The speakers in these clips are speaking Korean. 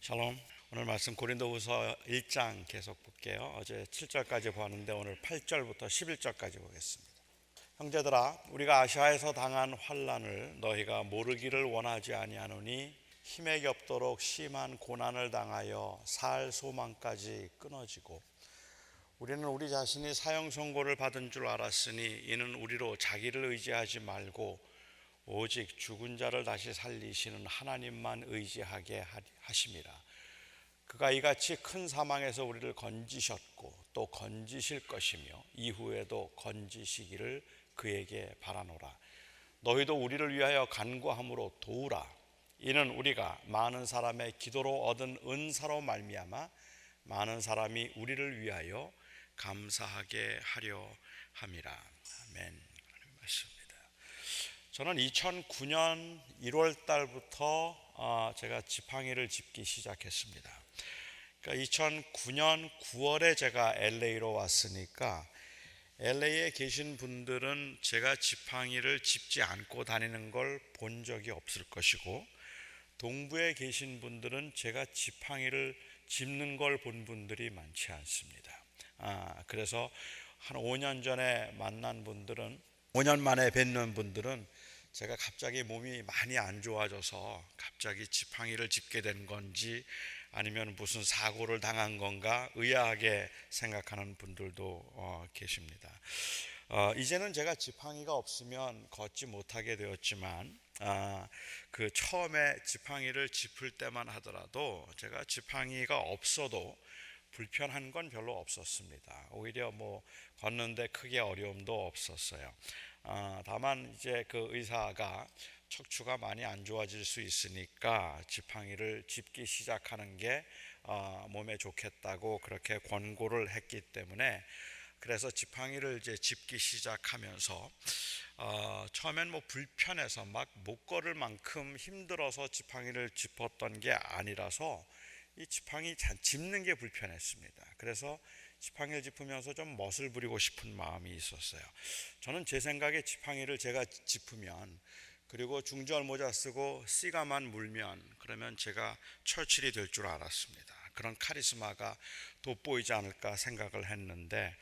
샬롬. 오늘 말씀 고린도후서 1장 계속 볼게요. 어제 7절까지 보았는데 오늘 8절부터 11절까지 보겠습니다. 형제들아, 우리가 아시아에서 당한 환난을 너희가 모르기를 원하지 아니하노니 힘에 겹도록 심한 고난을 당하여 살 소망까지 끊어지고, 우리는 우리 자신이 사형 선고를 받은 줄 알았으니 이는 우리로 자기를 의지하지 말고 오직 죽은 자를 다시 살리시는 하나님만 의지하게 하심이라. 그가 이같이 큰 사망에서 우리를 건지셨고 또 건지실 것이며 이후에도 건지시기를 그에게 바라노라. 너희도 우리를 위하여 간구함으로 도우라. 이는 우리가 많은 사람의 기도로 얻은 은사로 말미암아 많은 사람이 우리를 위하여 감사하게 하려 함이라. 아멘. 말씀입니다. 저는 2009년 1월 달부터 제가 지팡이를 짚기 시작했습니다. 그러니까 2009년 9월에 제가 LA로 왔으니까 LA에 계신 분들은 제가 지팡이를 짚지 않고 다니는 걸 본 적이 없을 것이고, 동부에 계신 분들은 제가 지팡이를 짚는 걸 본 분들이 많지 않습니다. 그래서 한 5년 전에 만난 분들은, 5년 만에 뵙는 분들은 제가 갑자기 몸이 많이 안 좋아져서 갑자기 지팡이를 짚게 된 건지 아니면 무슨 사고를 당한 건가 의아하게 생각하는 분들도 계십니다. 이제는 제가 지팡이가 없으면 걷지 못하게 되었지만 그 처음에 지팡이를 짚을 때만 하더라도 제가 지팡이가 없어도 불편한 건 별로 없었습니다. 오히려 걷는데 크게 어려움도 없었어요. 다만 이제 그 의사가 척추가 많이 안 좋아질 수 있으니까 지팡이를 짚기 시작하는 게 몸에 좋겠다고 그렇게 권고를 했기 때문에, 그래서 지팡이를 이제 짚기 시작하면서 처음엔 불편해서 막 못 걸을 만큼 힘들어서 지팡이를 짚었던 게 아니라서 이 지팡이 짚는 게 불편했습니다. 그래서 지팡이를 짚으면서 좀 멋을 부리고 싶은 마음이 있었어요. 저는 제 생각에 지팡이를 제가 짚으면, 그리고 중절 모자 쓰고 씨가만 물면 그러면 제가 처칠이 될 줄 알았습니다. 그런 카리스마가 돋보이지 않을까 생각을 했는데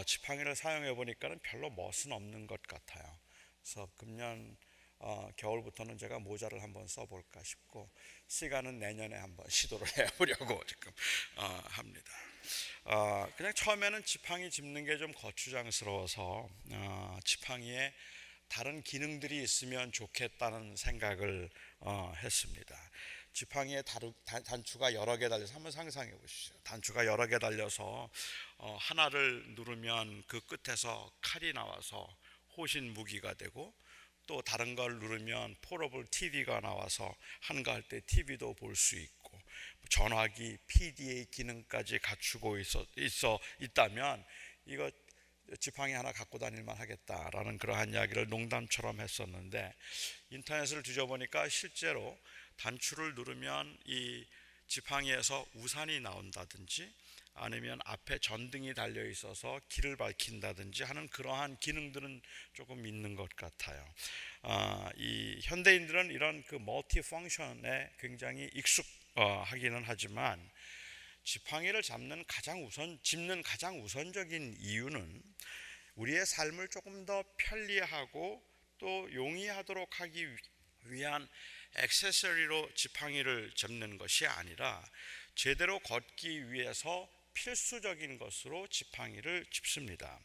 지팡이를 사용해 보니까는 별로 멋은 없는 것 같아요. 그래서 금년 겨울부터는 제가 모자를 한번 써볼까 싶고, 씨가는 내년에 한번 시도를 해보려고 지금 합니다. 그냥 처음에는 지팡이 짚는 게 좀 거추장스러워서 지팡이에 다른 기능들이 있으면 좋겠다는 생각을 했습니다. 지팡이에 단추가 여러 개 달려서, 한번 상상해 보시죠. 단추가 여러 개 달려서 하나를 누르면 그 끝에서 칼이 나와서 호신 무기가 되고, 또 다른 걸 누르면 포러블 TV가 나와서 한가할 때 TV도 볼 수 있고, 전화기 PDA 기능까지 갖추고 있다면 이거 지팡이 하나 갖고 다닐만 하겠다라는 그러한 이야기를 농담처럼 했었는데, 인터넷을 뒤져보니까 실제로 단추를 누르면 이 지팡이에서 우산이 나온다든지 아니면 앞에 전등이 달려 있어서 길을 밝힌다든지 하는 그러한 기능들은 조금 있는 것 같아요. 이 현대인들은 이런 그 멀티 펑션에 굉장히 익숙하기는 하지만 지팡이를 짚는 가장 우선적인 이유는 우리의 삶을 조금 더 편리하고 또 용이하도록 하기 위한 액세서리로 지팡이를 짚는 것이 아니라 제대로 걷기 위해서 필수적인 것으로 지팡이를 짚습니다.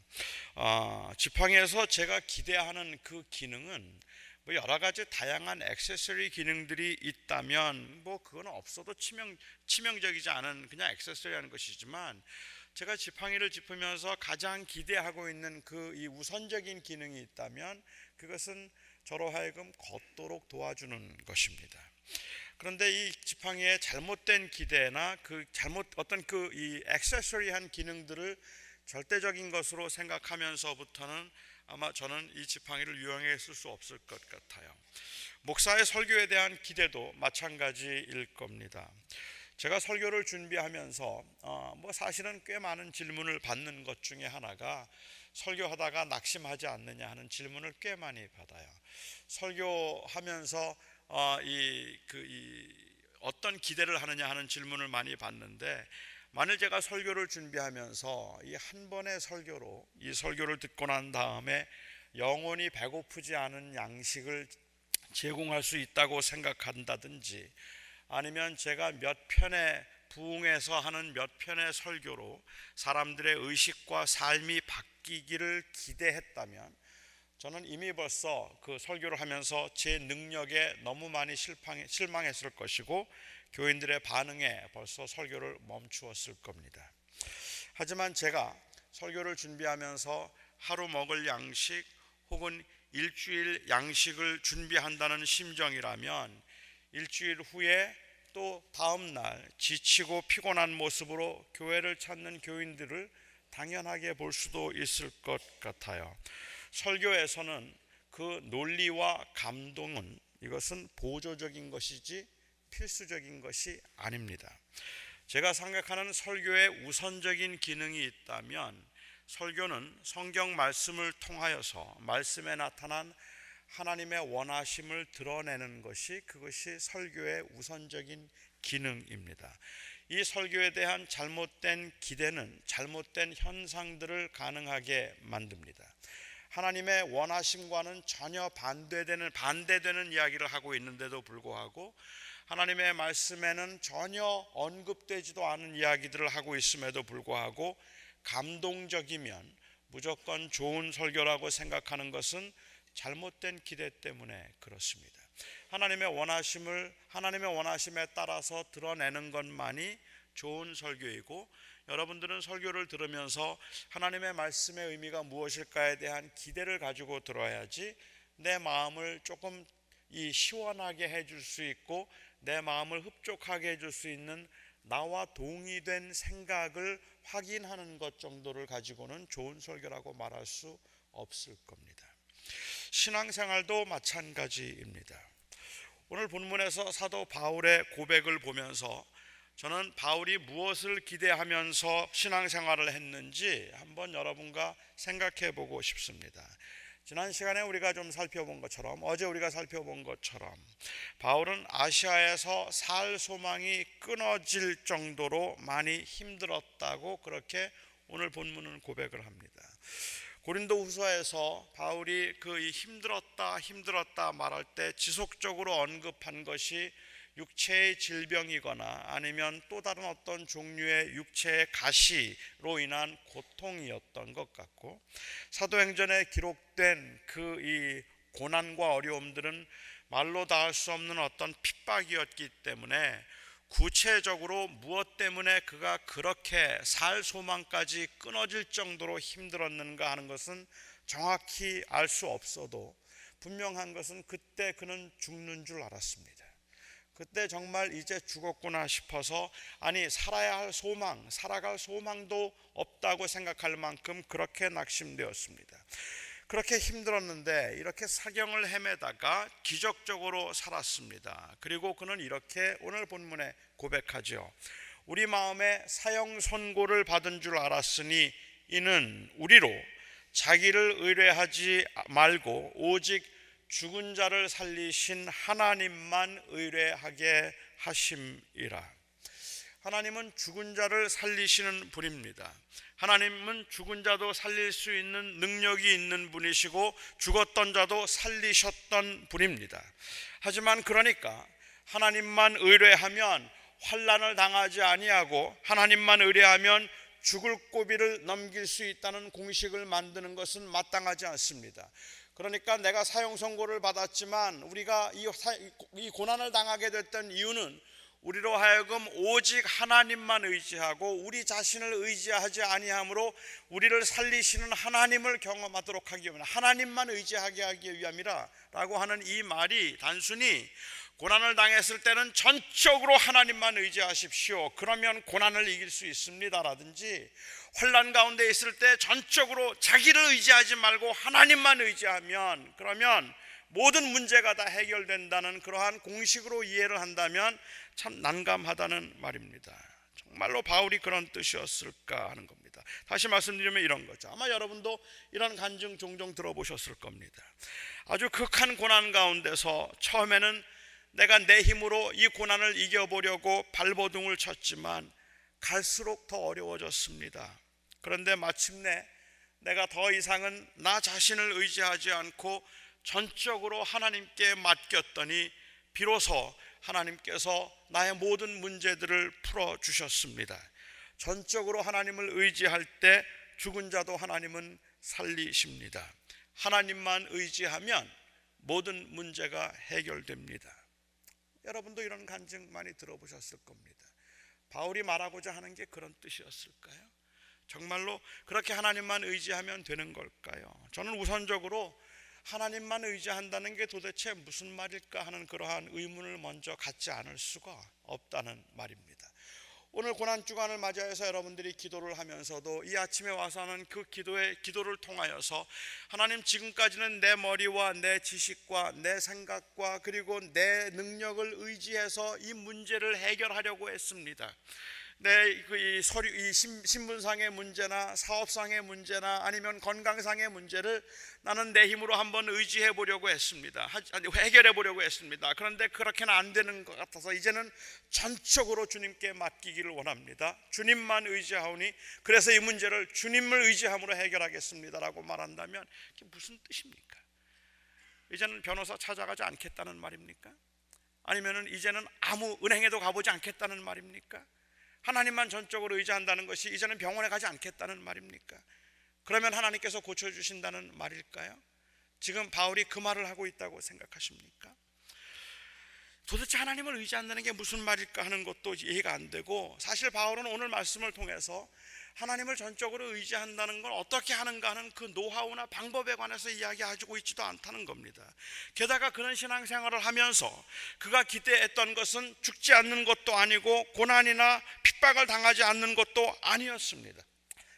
지팡이에서 제가 기대하는 그 기능은 여러 가지 다양한 액세서리 기능들이 있다면 그건 없어도 치명적이지 않은 그냥 액세서리 하는 것이지만, 제가 지팡이를 짚으면서 가장 기대하고 있는 이 우선적인 기능이 있다면 그것은 저로 하여금 걷도록 도와주는 것입니다. 그런데 이 지팡이의 잘못된 기대나 어떤 이 액세서리한 기능들을 절대적인 것으로 생각하면서부터는 아마 저는 이 지팡이를 유용하게 쓸 수 없을 것 같아요. 목사의 설교에 대한 기대도 마찬가지일 겁니다. 제가 설교를 준비하면서 사실은 꽤 많은 질문을 받는 것 중에 하나가, 설교하다가 낙심하지 않느냐 하는 질문을 꽤 많이 받아요. 설교하면서 어떤 기대를 하느냐 하는 질문을 많이 받는데, 만일 제가 설교를 준비하면서 이 한 번의 설교로 이 설교를 듣고 난 다음에 영원히 배고프지 않은 양식을 제공할 수 있다고 생각한다든지, 아니면 제가 몇 편의 부흥에서 하는 몇 편의 설교로 사람들의 의식과 삶이 바뀌기를 기대했다면, 저는 이미 벌써 그 설교를 하면서 제 능력에 너무 많이 실망했을 것이고 교인들의 반응에 벌써 설교를 멈추었을 겁니다. 하지만 제가 설교를 준비하면서 하루 먹을 양식 혹은 일주일 양식을 준비한다는 심정이라면, 일주일 후에 또 다음 날 지치고 피곤한 모습으로 교회를 찾는 교인들을 당연하게 볼 수도 있을 것 같아요. 설교에서는 그 논리와 감동은, 이것은 보조적인 것이지 필수적인 것이 아닙니다. 제가 생각하는 설교의 우선적인 기능이 있다면, 설교는 성경 말씀을 통하여서 말씀에 나타난 하나님의 원하심을 드러내는 것이, 그것이 설교의 우선적인 기능입니다. 이 설교에 대한 잘못된 기대는 잘못된 현상들을 가능하게 만듭니다. 하나님의 원하심과는 전혀 반대되는 이야기를 하고 있는데도 불구하고, 하나님의 말씀에는 전혀 언급되지도 않은 이야기들을 하고 있음에도 불구하고 감동적이면 무조건 좋은 설교라고 생각하는 것은 잘못된 기대 때문에 그렇습니다. 하나님의 원하심에 따라서 드러내는 것만이 좋은 설교이고, 여러분들은 설교를 들으면서 하나님의 말씀의 의미가 무엇일까에 대한 기대를 가지고 들어야지, 내 마음을 조금 시원하게 해줄 수 있고 내 마음을 흡족하게 해줄 수 있는 나와 동의된 생각을 확인하는 것 정도를 가지고는 좋은 설교라고 말할 수 없을 겁니다. 신앙생활도 마찬가지입니다. 오늘 본문에서 사도 바울의 고백을 보면서 저는 바울이 무엇을 기대하면서 신앙생활을 했는지 한번 여러분과 생각해 보고 싶습니다. 지난 시간에 우리가 좀 살펴본 것처럼, 어제 우리가 살펴본 것처럼, 바울은 아시아에서 살 소망이 끊어질 정도로 많이 힘들었다고 그렇게 오늘 본문은 고백을 합니다. 고린도후서에서 바울이 그 힘들었다 말할 때 지속적으로 언급한 것이 육체의 질병이거나 아니면 또 다른 어떤 종류의 육체의 가시로 인한 고통이었던 것 같고, 사도행전에 기록된 그 이 고난과 어려움들은 말로 다 할 수 없는 어떤 핍박이었기 때문에 구체적으로 무엇 때문에 그가 그렇게 살 소망까지 끊어질 정도로 힘들었는가 하는 것은 정확히 알 수 없어도 분명한 것은 그때 그는 죽는 줄 알았습니다. 그때 정말 이제 죽었구나 싶어서, 아니 살아야 할 소망, 살아갈 소망도 없다고 생각할 만큼 그렇게 낙심되었습니다. 그렇게 힘들었는데 이렇게 사경을 헤매다가 기적적으로 살았습니다. 그리고 그는 이렇게 오늘 본문에 고백하죠. 우리 마음에 사형 선고를 받은 줄 알았으니 이는 우리로 자기를 의뢰하지 말고 오직 죽은 자를 살리신 하나님만 의뢰하게 하심이라. 하나님은 죽은 자를 살리시는 분입니다. 하나님은 죽은 자도 살릴 수 있는 능력이 있는 분이시고 죽었던 자도 살리셨던 분입니다. 하지만 그러니까 하나님만 의뢰하면 환난을 당하지 아니하고 하나님만 의뢰하면 죽을 고비를 넘길 수 있다는 공식을 만드는 것은 마땅하지 않습니다. 그러니까 내가 사형 선고를 받았지만 우리가 이 고난을 당하게 됐던 이유는 우리로 하여금 오직 하나님만 의지하고 우리 자신을 의지하지 아니함으로 우리를 살리시는 하나님을 경험하도록 하기 위함이라, 하나님만 의지하게 하기 위함이라 라고 하는 이 말이 단순히 고난을 당했을 때는 전적으로 하나님만 의지하십시오, 그러면 고난을 이길 수 있습니다 라든지, 환난 가운데 있을 때 전적으로 자기를 의지하지 말고 하나님만 의지하면 그러면 모든 문제가 다 해결된다는 그러한 공식으로 이해를 한다면 참 난감하다는 말입니다. 정말로 바울이 그런 뜻이었을까 하는 겁니다. 다시 말씀드리면 이런 거죠. 아마 여러분도 이런 간증 종종 들어보셨을 겁니다. 아주 극한 고난 가운데서 처음에는 내가 내 힘으로 이 고난을 이겨보려고 발버둥을 쳤지만 갈수록 더 어려워졌습니다. 그런데 마침내 내가 더 이상은 나 자신을 의지하지 않고 전적으로 하나님께 맡겼더니 비로소 하나님께서 나의 모든 문제들을 풀어주셨습니다. 전적으로 하나님을 의지할 때 죽은 자도 하나님은 살리십니다. 하나님만 의지하면 모든 문제가 해결됩니다. 여러분도 이런 간증 많이 들어보셨을 겁니다. 바울이 말하고자 하는 게 그런 뜻이었을까요? 정말로 그렇게 하나님만 의지하면 되는 걸까요? 저는 우선적으로 하나님만 의지한다는 게 도대체 무슨 말일까 하는 그러한 의문을 먼저 갖지 않을 수가 없다는 말입니다. 오늘 고난주간을 맞이해서 여러분들이 기도를 하면서도 이 아침에 와서 하는 그 기도를 통하여서 하나님, 지금까지는 내 머리와 내 지식과 내 생각과 그리고 내 능력을 의지해서 이 문제를 해결하려고 했습니다. 이 신분상의 문제나 사업상의 문제나 아니면 건강상의 문제를 나는 내 힘으로 한번 의지해 보려고 했습니다. 해결해 보려고 했습니다. 그런데 그렇게는 안 되는 것 같아서 이제는 전적으로 주님께 맡기기를 원합니다. 주님만 의지하오니 그래서 이 문제를 주님을 의지함으로 해결하겠습니다라고 말한다면 그게 무슨 뜻입니까? 이제는 변호사 찾아가지 않겠다는 말입니까? 아니면 이제는 아무 은행에도 가보지 않겠다는 말입니까? 하나님만 전적으로 의지한다는 것이 이제는 병원에 가지 않겠다는 말입니까? 그러면 하나님께서 고쳐주신다는 말일까요? 지금 바울이 그 말을 하고 있다고 생각하십니까? 도대체 하나님을 의지한다는 게 무슨 말일까 하는 것도 이해가 안 되고, 사실 바울은 오늘 말씀을 통해서 하나님을 전적으로 의지한다는 걸 어떻게 하는가 하는 그 노하우나 방법에 관해서 이야기하고 있지도 않다는 겁니다. 게다가 그런 신앙생활을 하면서 그가 기대했던 것은 죽지 않는 것도 아니고 고난이나 핍박을 당하지 않는 것도 아니었습니다.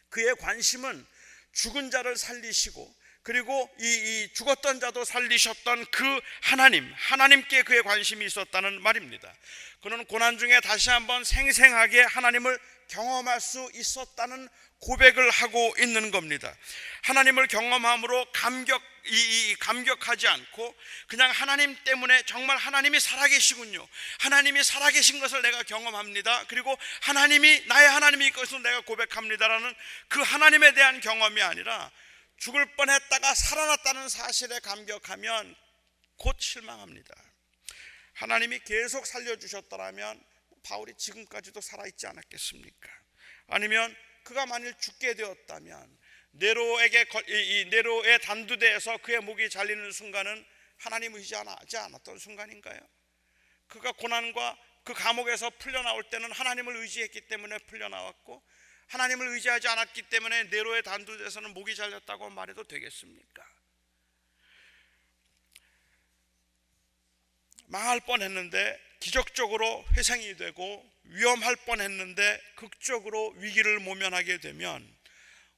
그의 관심은 죽은 자를 살리시고 그리고 이 죽었던 자도 살리셨던 그 하나님께 그의 관심이 있었다는 말입니다. 그는 고난 중에 다시 한번 생생하게 하나님을 경험할 수 있었다는 고백을 하고 있는 겁니다. 하나님을 경험함으로 감격하지 않고 그냥 하나님 때문에 정말 하나님이 살아계시군요, 하나님이 살아계신 것을 내가 경험합니다, 그리고 하나님이 나의 하나님이 것을 내가 고백합니다라는 그 하나님에 대한 경험이 아니라 죽을 뻔했다가 살아났다는 사실에 감격하면 곧 실망합니다. 하나님이 계속 살려주셨더라면 바울이 지금까지도 살아있지 않았겠습니까? 아니면 그가 만일 죽게 되었다면 네로의 단두대에서 그의 목이 잘리는 순간은 하나님 의지하지 않았던 순간인가요? 그가 고난과 그 감옥에서 풀려나올 때는 하나님을 의지했기 때문에 풀려나왔고, 하나님을 의지하지 않았기 때문에 네로의 단두대에서는 목이 잘렸다고 말해도 되겠습니까? 망할 뻔했는데 기적적으로 회생이 되고, 위험할 뻔했는데 극적으로 위기를 모면하게 되면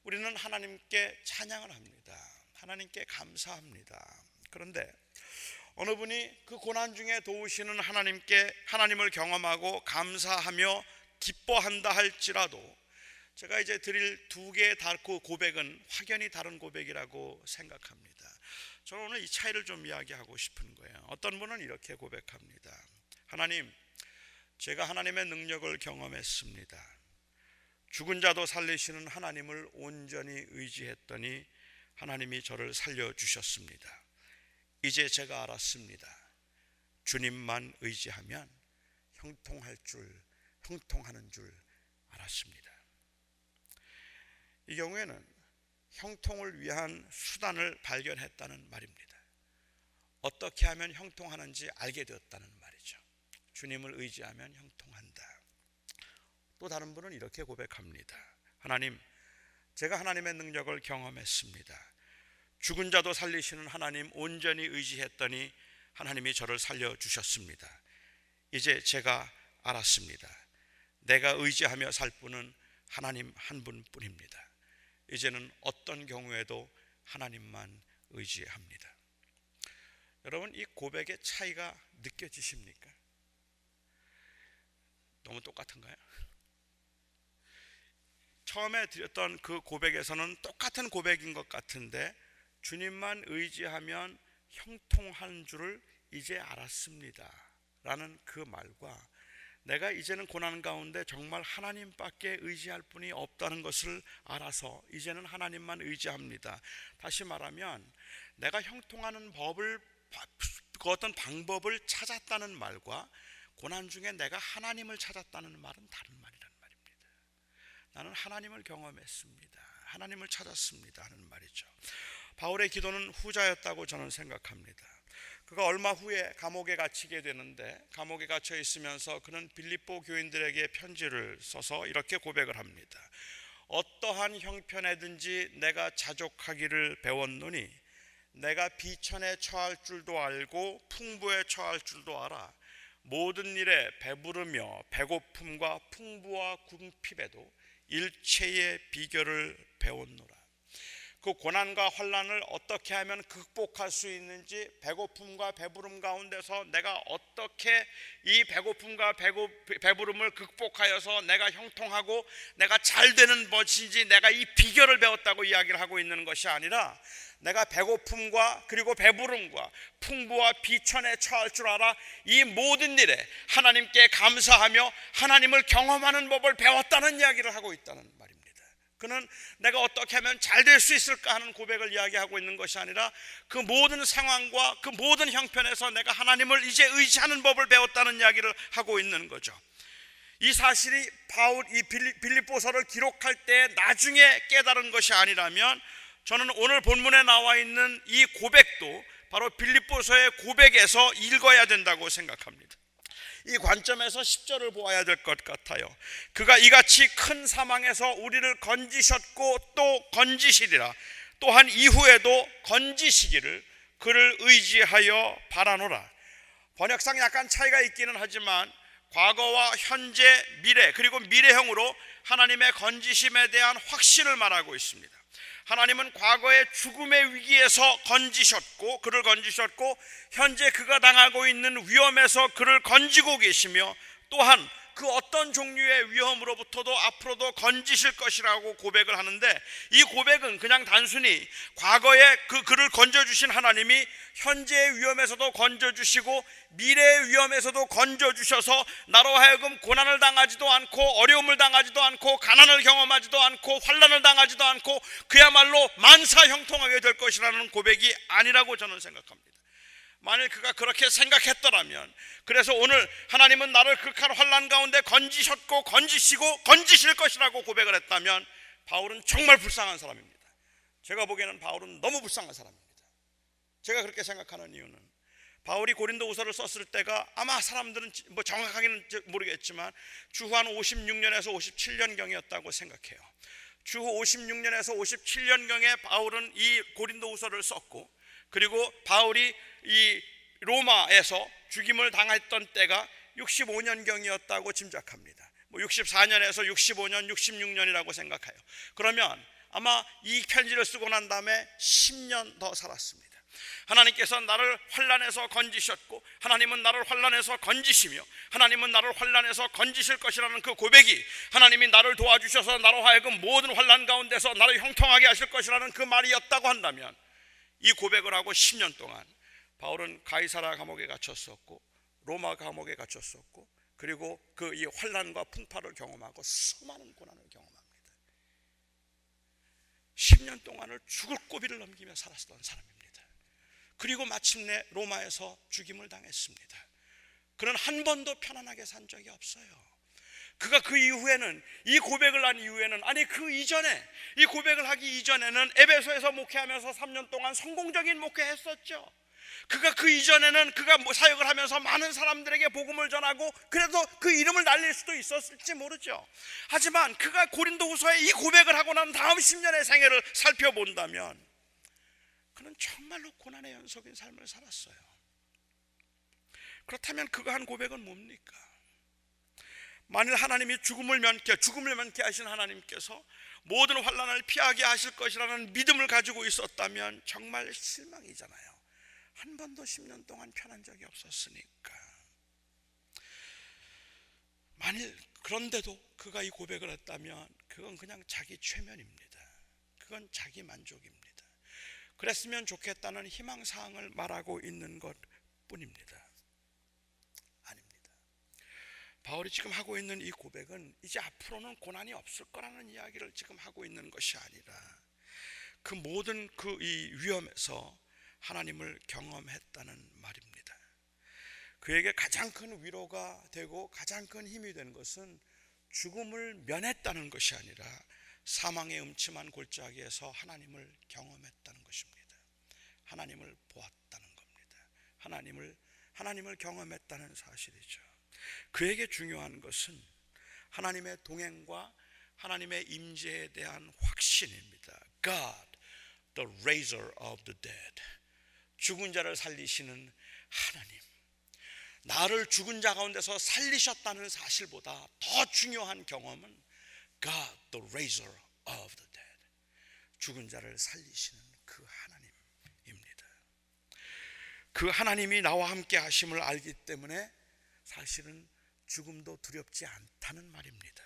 우리는 하나님께 찬양을 합니다. 하나님께 감사합니다. 그런데 어느 분이 그 고난 중에 도우시는 하나님을 경험하고 감사하며 기뻐한다 할지라도 제가 이제 드릴 두 개의 고백은 확연히 다른 고백이라고 생각합니다. 저는 오늘 이 차이를 좀 이야기하고 싶은 거예요. 어떤 분은 이렇게 고백합니다. 하나님, 제가 하나님의 능력을 경험했습니다. 죽은 자도 살리시는 하나님을 온전히 의지했더니 하나님이 저를 살려주셨습니다. 이제 제가 알았습니다. 주님만 의지하면 형통하는 줄 알았습니다. 이 경우에는 형통을 위한 수단을 발견했다는 말입니다. 어떻게 하면 형통하는지 알게 되었다는 말이죠. 주님을 의지하면 형통한다. 또 다른 분은 이렇게 고백합니다. 하나님, 제가 하나님의 능력을 경험했습니다. 죽은 자도 살리시는 하나님 온전히 의지했더니 하나님이 저를 살려주셨습니다. 이제 제가 알았습니다. 내가 의지하며 살 분은 하나님 한 분뿐입니다. 이제는 어떤 경우에도 하나님만 의지합니다. 여러분, 이 고백의 차이가 느껴지십니까? 너무 똑같은가요? 처음에 드렸던 그 고백에서는 똑같은 고백인 것 같은데, 주님만 의지하면 형통한 줄을 이제 알았습니다 라는 그 말과 내가 이제는 고난 가운데 정말 하나님밖에 의지할 분이 없다는 것을 알아서 이제는 하나님만 의지합니다. 다시 말하면 내가 형통하는 법을, 그 어떤 방법을 찾았다는 말과 고난 중에 내가 하나님을 찾았다는 말은 다른 말이란 말입니다. 나는 하나님을 경험했습니다. 하나님을 찾았습니다 하는 말이죠. 바울의 기도는 후자였다고 저는 생각합니다. 그가 얼마 후에 감옥에 갇히게 되는데, 감옥에 갇혀 있으면서 그는 빌립보 교인들에게 편지를 써서 이렇게 고백을 합니다. 어떠한 형편에든지 내가 자족하기를 배웠노니 내가 비천에 처할 줄도 알고 풍부에 처할 줄도 알아. 모든 일에 배부르며 배고픔과 풍부와 궁핍에도 일체의 비결을 배웠노라. 그 고난과 환난을 어떻게 하면 극복할 수 있는지, 배고픔과 배부름 가운데서 내가 어떻게 이 배고픔과 배부름을 극복하여서 내가 형통하고 내가 잘 되는 것인지, 내가 이 비결을 배웠다고 이야기를 하고 있는 것이 아니라, 내가 배고픔과 그리고 배부름과 풍부와 비천에 처할 줄 알아 이 모든 일에 하나님께 감사하며 하나님을 경험하는 법을 배웠다는 이야기를 하고 있다는 말입니다. 그는 내가 어떻게 하면 잘 될 수 있을까 하는 고백을 이야기하고 있는 것이 아니라, 그 모든 상황과 그 모든 형편에서 내가 하나님을 이제 의지하는 법을 배웠다는 이야기를 하고 있는 거죠. 이 사실이 바울 이 빌립보서를 기록할 때 나중에 깨달은 것이 아니라면, 저는 오늘 본문에 나와 있는 이 고백도 바로 빌립보서의 고백에서 읽어야 된다고 생각합니다. 이 관점에서 10절을 보아야 될 것 같아요. 그가 이같이 큰 사망에서 우리를 건지셨고 또 건지시리라. 또한 이후에도 건지시기를 그를 의지하여 바라노라. 번역상 약간 차이가 있기는 하지만 과거와 현재, 미래, 그리고 미래형으로 하나님의 건지심에 대한 확신을 말하고 있습니다. 하나님은 과거의 죽음의 위기에서 그를 건지셨고, 현재 그가 당하고 있는 위험에서 그를 건지고 계시며, 또한 그 어떤 종류의 위험으로부터도 앞으로도 건지실 것이라고 고백을 하는데, 이 고백은 그냥 단순히 과거에 그를 건져주신 하나님이 현재의 위험에서도 건져주시고 미래의 위험에서도 건져주셔서 나로 하여금 고난을 당하지도 않고 어려움을 당하지도 않고 가난을 경험하지도 않고 환난을 당하지도 않고 그야말로 만사 형통하게 될 것이라는 고백이 아니라고 저는 생각합니다. 만일 그가 그렇게 생각했더라면, 그래서 오늘 하나님은 나를 극한 환난 가운데 건지셨고 건지시고 건지실 것이라고 고백을 했다면, 바울은 정말 불쌍한 사람입니다. 제가 보기에는 바울은 너무 불쌍한 사람입니다. 제가 그렇게 생각하는 이유는, 바울이 고린도후서를 썼을 때가 아마 사람들은 뭐 정확하게는 모르겠지만 주후 한 56년에서 57년경이었다고 생각해요. 주후 56년에서 57년경에 바울은 이 고린도후서를 썼고, 그리고 바울이 이 로마에서 죽임을 당했던 때가 65년경이었다고 짐작합니다. 64년에서 65년, 66년이라고 생각해요. 그러면 아마 이 편지를 쓰고 난 다음에 10년 더 살았습니다. 하나님께서 나를 환난에서 건지셨고, 하나님은 나를 환난에서 건지시며, 하나님은 나를 환난에서 건지실 것이라는 그 고백이, 하나님이 나를 도와주셔서 나로 하여금 모든 환난 가운데서 나를 형통하게 하실 것이라는 그 말이었다고 한다면, 이 고백을 하고 10년 동안 바울은 가이사라 감옥에 갇혔었고 로마 감옥에 갇혔었고, 그리고 그 이 환난과 풍파를 경험하고 수많은 고난을 경험합니다. 10년 동안을 죽을 고비를 넘기며 살았던 사람입니다. 그리고 마침내 로마에서 죽임을 당했습니다. 그는 한 번도 편안하게 산 적이 없어요. 그가 그 이후에는, 이 고백을 한 이후에는, 아니 그 이전에, 이 고백을 하기 이전에는 에베소에서 목회하면서 3년 동안 성공적인 목회했었죠. 그가 그 이전에는 그가 사역을 하면서 많은 사람들에게 복음을 전하고 그래도 그 이름을 날릴 수도 있었을지 모르죠. 하지만 그가 고린도후서에 이 고백을 하고 난 다음 10년의 생애를 살펴본다면 그는 정말로 고난의 연속인 삶을 살았어요. 그렇다면 그가 한 고백은 뭡니까? 만일 하나님이 죽음을 면케 하신 하나님께서 모든 환난을 피하게 하실 것이라는 믿음을 가지고 있었다면 정말 실망이잖아요. 한 번도 10년 동안 편한 적이 없었으니까. 만일 그런데도 그가 이 고백을 했다면 그건 그냥 자기 최면입니다. 그건 자기 만족입니다. 그랬으면 좋겠다는 희망사항을 말하고 있는 것 뿐입니다. 아니, 바울이 지금 하고 있는 이 고백은 이제 앞으로는 고난이 없을 거라는 이야기를 지금 하고 있는 것이 아니라 그 모든 그 이 위험에서 하나님을 경험했다는 말입니다. 그에게 가장 큰 위로가 되고 가장 큰 힘이 된 것은 죽음을 면했다는 것이 아니라 사망의 음침한 골짜기에서 하나님을 경험했다는 것입니다. 하나님을 보았다는 겁니다. 하나님을 경험했다는 사실이죠. 그에게 중요한 것은 하나님의 동행과 하나님의 임재에 대한 확신입니다. God, the raiser of the dead. 죽은 자를 살리시는 하나님. 나를 죽은 자 가운데서 살리셨다는 사실보다 더 중요한 경험은 God, the raiser of the dead. 죽은 자를 살리시는 그 하나님입니다. 그 하나님이 나와 함께 하심을 알기 때문에 사실은 죽음도 두렵지 않다는 말입니다.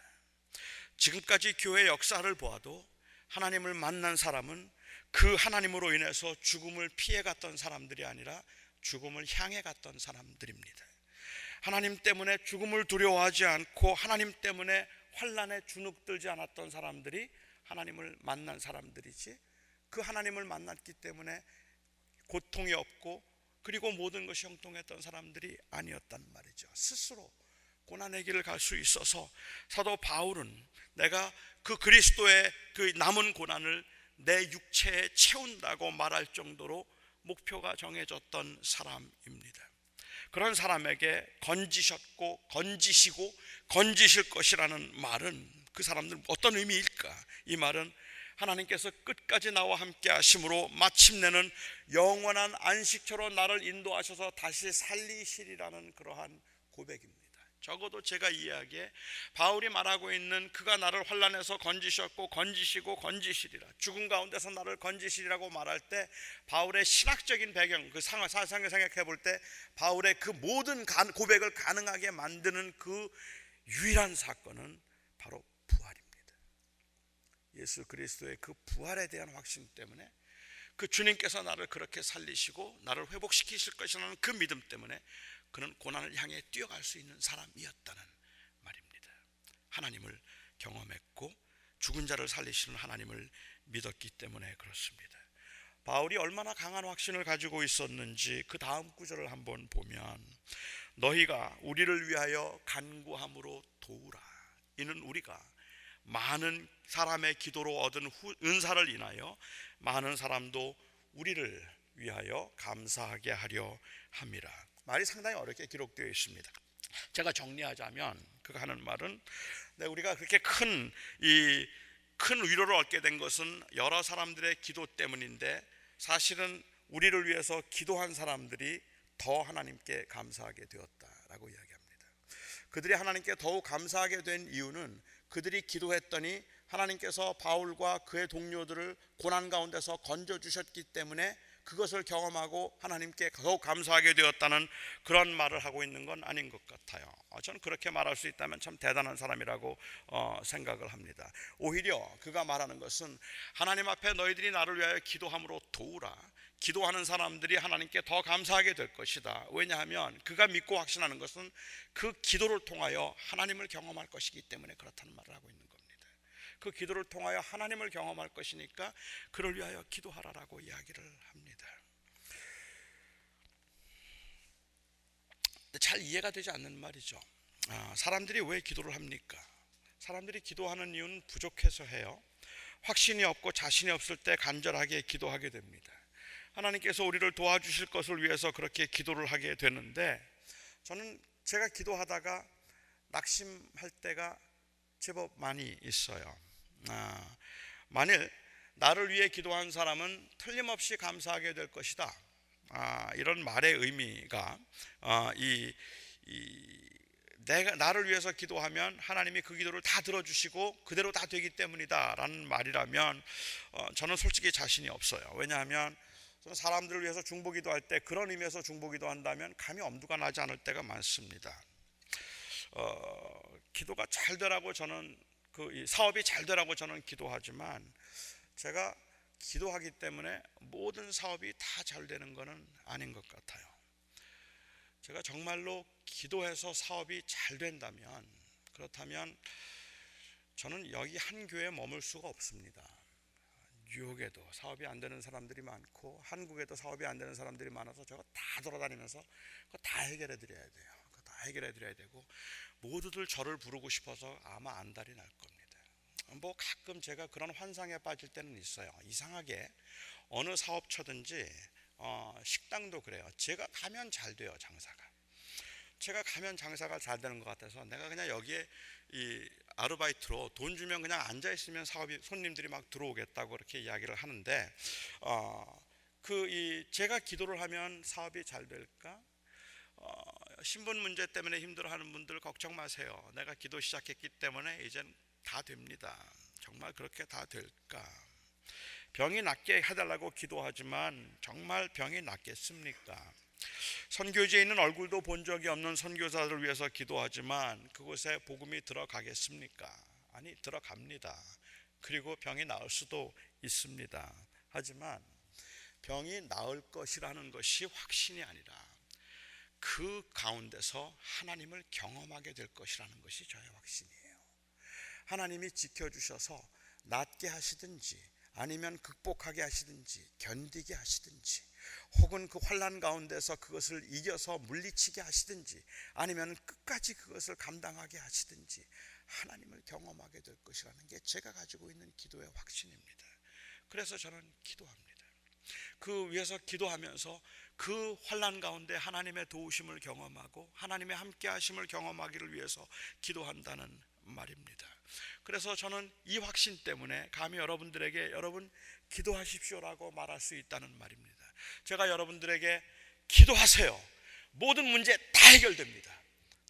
지금까지 교회 역사를 보아도 하나님을 만난 사람은 그 하나님으로 인해서 죽음을 피해 갔던 사람들이 아니라 죽음을 향해 갔던 사람들입니다. 하나님 때문에 죽음을 두려워하지 않고 하나님 때문에 환난에 주눅들지 않았던 사람들이 하나님을 만난 사람들이지, 그 하나님을 만났기 때문에 고통이 없고 그리고 모든 것이 형통했던 사람들이 아니었단 말이죠. 스스로 고난의 길을 갈 수 있어서 사도 바울은 내가 그 그리스도의 그 남은 고난을 내 육체에 채운다고 말할 정도로 목표가 정해졌던 사람입니다. 그런 사람에게 건지셨고 건지시고 건지실 것이라는 말은 그 사람들 어떤 의미일까? 이 말은 하나님께서 끝까지 나와 함께 하심으로 마침내는 영원한 안식처로 나를 인도하셔서 다시 살리시리라는 그러한 고백입니다. 적어도 제가 이해하기에 바울이 말하고 있는 그가 나를 환난에서 건지셨고 건지시고 건지시리라, 죽음 가운데서 나를 건지시리라고 말할 때 바울의 신학적인 배경, 그 사상을 생각해 볼 때 바울의 그 모든 고백을 가능하게 만드는 그 유일한 사건은 바로 부활입니다. 예수 그리스도의 그 부활에 대한 확신 때문에, 그 주님께서 나를 그렇게 살리시고 나를 회복시키실 것이라는 그 믿음 때문에 그는 고난을 향해 뛰어갈 수 있는 사람이었다는 말입니다. 하나님을 경험했고 죽은 자를 살리시는 하나님을 믿었기 때문에 그렇습니다. 바울이 얼마나 강한 확신을 가지고 있었는지 그 다음 구절을 한번 보면, 너희가 우리를 위하여 간구함으로 도우라. 이는 우리가 많은 사람의 기도로 얻은 은사를 인하여 많은 사람도 우리를 위하여 감사하게 하려 함이라. 말이 상당히 어렵게 기록되어 있습니다. 제가 정리하자면 그가 하는 말은, 우리가 그렇게 큰 위로를 얻게 된 것은 여러 사람들의 기도 때문인데 사실은 우리를 위해서 기도한 사람들이 더 하나님께 감사하게 되었다라고 이야기합니다. 그들이 하나님께 더욱 감사하게 된 이유는 그들이 기도했더니 하나님께서 바울과 그의 동료들을 고난 가운데서 건져주셨기 때문에 그것을 경험하고 하나님께 더욱 감사하게 되었다는 그런 말을 하고 있는 건 아닌 것 같아요. 저는 그렇게 말할 수 있다면 참 대단한 사람이라고 생각을 합니다. 오히려 그가 말하는 것은 하나님 앞에 너희들이 나를 위하여 기도함으로 도우라. 기도하는 사람들이 하나님께 더 감사하게 될 것이다. 왜냐하면 그가 믿고 확신하는 것은 그 기도를 통하여 하나님을 경험할 것이기 때문에 그렇다는 말을 하고 있는 겁니다. 그 기도를 통하여 하나님을 경험할 것이니까 그를 위하여 기도하라라고 이야기를 합니다. 잘 이해가 되지 않는 말이죠. 사람들이 왜 기도를 합니까? 사람들이 기도하는 이유는 부족해서 해요. 확신이 없고 자신이 없을 때 간절하게 기도하게 됩니다. 하나님께서 우리를 도와주실 것을 위해서 그렇게 기도를 하게 되는데, 저는 제가 기도하다가 낙심할 때가 제법 많이 있어요. 만일 나를 위해 기도한 사람은 틀림없이 감사하게 될 것이다, 이런 말의 의미가 내가 나를 위해서 기도하면 하나님이 그 기도를 다 들어주시고 그대로 다 되기 때문이다 라는 말이라면 저는 솔직히 자신이 없어요. 왜냐하면 저는 사람들을 위해서 중보기도할 때 그런 의미에서 중보기도한다면 감히 엄두가 나지 않을 때가 많습니다. 기도가 잘 되라고 저는 사업이 잘 되라고 저는 기도하지만, 제가 기도하기 때문에 모든 사업이 다 잘 되는 것은 아닌 것 같아요. 제가 정말로 기도해서 사업이 잘 된다면, 그렇다면 저는 여기 한 교회에 머물 수가 없습니다. 뉴욕에도 사업이 안 되는 사람들이 많고 한국에도 사업이 안 되는 사람들이 많아서 저거 다 돌아다니면서 그거 다 해결해 드려야 돼요. 그거 다 해결해 드려야 되고, 모두들 저를 부르고 싶어서 아마 안달이 날 겁니다. 뭐 가끔 제가 그런 환상에 빠질 때는 있어요. 이상하게 어느 사업처든지 식당도 그래요. 제가 가면 잘 돼요. 제가 가면 장사가 잘 되는 것 같아서 내가 그냥 여기에 이 아르바이트로 돈 주면 그냥 앉아 있으면 사업이, 손님들이 막 들어오겠다고 그렇게 이야기를 하는데, 제가 기도를 하면 사업이 잘 될까? 신분 문제 때문에 힘들어하는 분들 걱정 마세요. 내가 기도 시작했기 때문에 이젠 다 됩니다. 정말 그렇게 다 될까? 병이 낫게 해달라고 기도하지만 정말 병이 낫겠습니까? 선교지에 있는 얼굴도 본 적이 없는 선교사들을 위해서 기도하지만 그곳에 복음이 들어가겠습니까? 아니, 들어갑니다. 그리고 병이 나을 수도 있습니다. 하지만 병이 나을 것이라는 것이 확신이 아니라 그 가운데서 하나님을 경험하게 될 것이라는 것이 저의 확신이에요. 하나님이 지켜주셔서 낫게 하시든지 아니면 극복하게 하시든지 견디게 하시든지, 혹은 그 환난 가운데서 그것을 이겨서 물리치게 하시든지 아니면 끝까지 그것을 감당하게 하시든지 하나님을 경험하게 될 것이라는 게 제가 가지고 있는 기도의 확신입니다. 그래서 저는 기도합니다. 그 위해서 기도하면서 그 환난 가운데 하나님의 도우심을 경험하고 하나님의 함께 하심을 경험하기를 위해서 기도한다는 말입니다. 그래서 저는 이 확신 때문에 감히 여러분들에게 여러분 기도하십시오라고 말할 수 있다는 말입니다. 제가 여러분들에게 기도하세요, 모든 문제 다 해결됩니다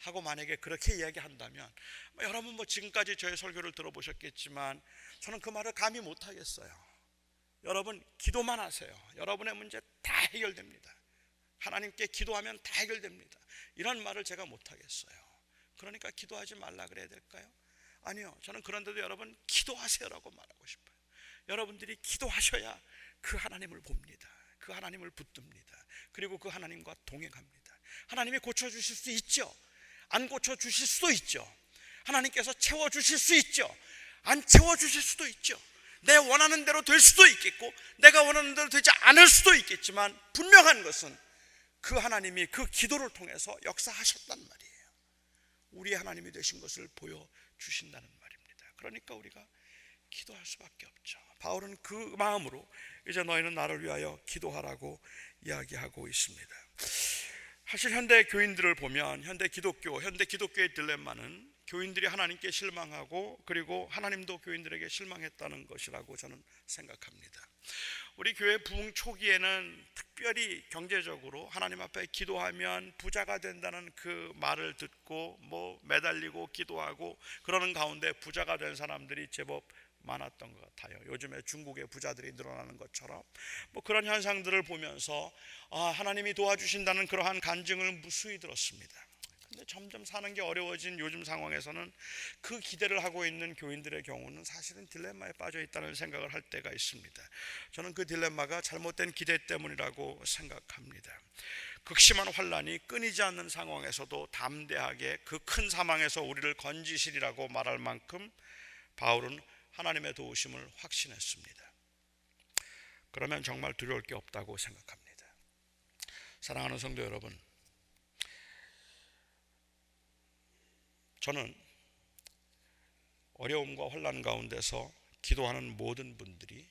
하고 만약에 그렇게 이야기한다면, 여러분 지금까지 저의 설교를 들어보셨겠지만 저는 그 말을 감히 못하겠어요. 여러분 기도만 하세요. 여러분의 문제 다 해결됩니다. 하나님께 기도하면 다 해결됩니다. 이런 말을 제가 못하겠어요. 그러니까 기도하지 말라 그래야 될까요? 아니요, 저는 그런데도 여러분 기도하세요라고 말하고 싶어요. 여러분들이 기도하셔야 그 하나님을 봅니다. 그 하나님을 붙듭니다. 그리고 그 하나님과 동행합니다. 하나님이 고쳐주실 수 있죠. 안 고쳐주실 수도 있죠. 하나님께서 채워주실 수 있죠. 안 채워주실 수도 있죠. 내 원하는 대로 될 수도 있겠고 내가 원하는 대로 되지 않을 수도 있겠지만, 분명한 것은 그 하나님이 그 기도를 통해서 역사하셨단 말이에요. 우리 하나님이 되신 것을 보여주신다는 말입니다. 그러니까 우리가 기도할 수밖에 없죠. 바울은 그 마음으로 이제 너희는 나를 위하여 기도하라고 이야기하고 있습니다. 사실 현대 교인들을 보면 현대 기독교의 딜레마는 교인들이 하나님께 실망하고 그리고 하나님도 교인들에게 실망했다는 것이라고 저는 생각합니다. 우리 교회 부흥 초기에는 특별히 경제적으로 하나님 앞에 기도하면 부자가 된다는 그 말을 듣고 매달리고 기도하고 그러는 가운데 부자가 된 사람들이 제법 많았던 것 같아요. 요즘에 중국의 부자들이 늘어나는 것처럼 그런 현상들을 보면서 하나님이 도와주신다는 그러한 간증을 무수히 들었습니다. 근데 점점 사는 게 어려워진 요즘 상황에서는 그 기대를 하고 있는 교인들의 경우는 사실은 딜레마에 빠져 있다는 생각을 할 때가 있습니다. 저는 그 딜레마가 잘못된 기대 때문이라고 생각합니다. 극심한 환난이 끊이지 않는 상황에서도 담대하게 그 큰 사망에서 우리를 건지시리라고 말할 만큼 바울은 하나님의 도우심을 확신했습니다. 그러면 정말 두려울 게 없다고 생각합니다. 사랑하는 성도 여러분, 저는 어려움과 환난 가운데서 기도하는 모든 분들이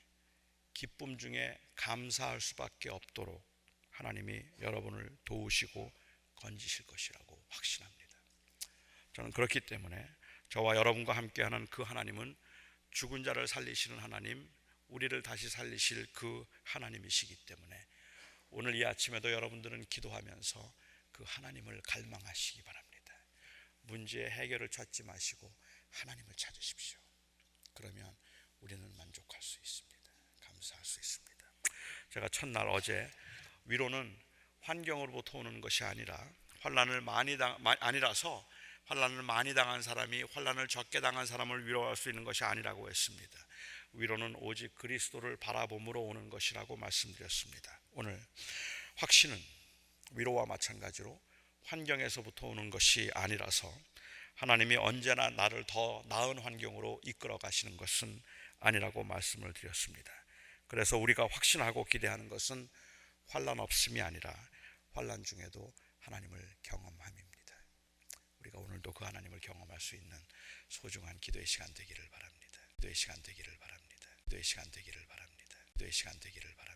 기쁨 중에 감사할 수밖에 없도록 하나님이 여러분을 도우시고 건지실 것이라고 확신합니다. 저는 그렇기 때문에 저와 여러분과 함께하는 그 하나님은 죽은 자를 살리시는 하나님, 우리를 다시 살리실 그 하나님이시기 때문에 오늘 이 아침에도 여러분들은 기도하면서 그 하나님을 갈망하시기 바랍니다. 문제의 해결을 찾지 마시고 하나님을 찾으십시오. 그러면 우리는 만족할 수 있습니다. 감사할 수 있습니다. 제가 첫날 어제 위로는 환경으로부터 오는 것이 아니라 아니라서 환난을 많이 당한 사람이 환난을 적게 당한 사람을 위로할 수 있는 것이 아니라고 했습니다. 위로는 오직 그리스도를 바라봄으로 오는 것이라고 말씀드렸습니다. 오늘 확신은 위로와 마찬가지로 환경에서부터 오는 것이 아니라서, 하나님이 언제나 나를 더 나은 환경으로 이끌어 가시는 것은 아니라고 말씀을 드렸습니다. 그래서 우리가 확신하고 기대하는 것은 환난 없음이 아니라 환난 중에도 하나님을 경험함입니다. 우리가 오늘도 그 하나님을 경험할 수 있는 소중한 기도의 시간 되기를 바랍니다. 기도의 시간 되기를 바랍니다. 기도의 시간 되기를 바랍니다. 기도의 시간 되기를 바랍니다.